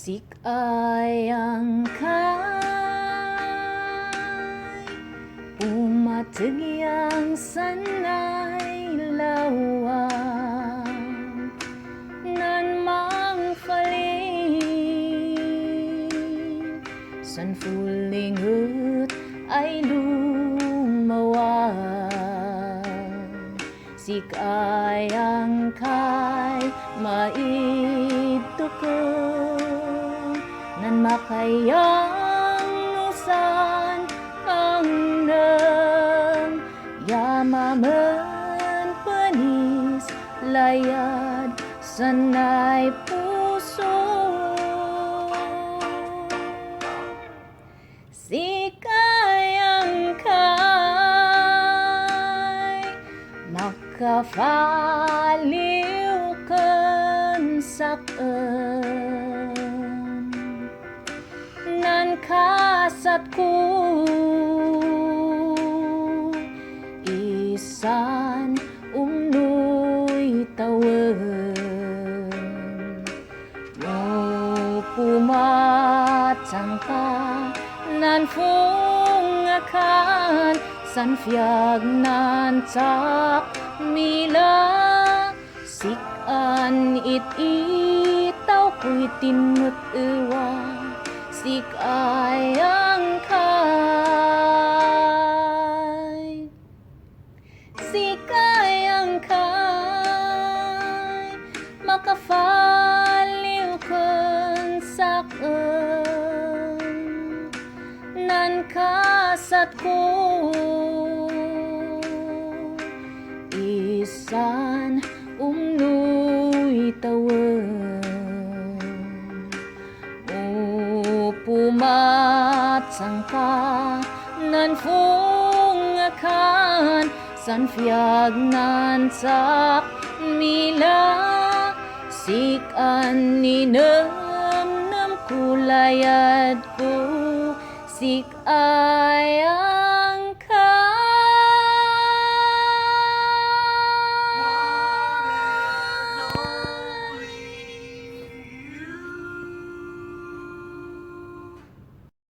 Sikayang kay umategyang sanay lawang nan mang faling san fuling ut ay lumawang sikayang kay maitukong nan makayang nusan ang nang yamaman panis layad sanay puso sikayang kay makafaliw kan saken nan kasat ko isan umnoy tawen mo pumatang ka nan fungakan san fiag nan tak mila sikan it itaw ko'y tinut ewa sikayang kay sikayang kay makafaliw kan saken nan kasat ko isan umnoy tawen pumatang ka nan fungakan san fiag nan tak mila sikan ni nam kulayad ko sikaya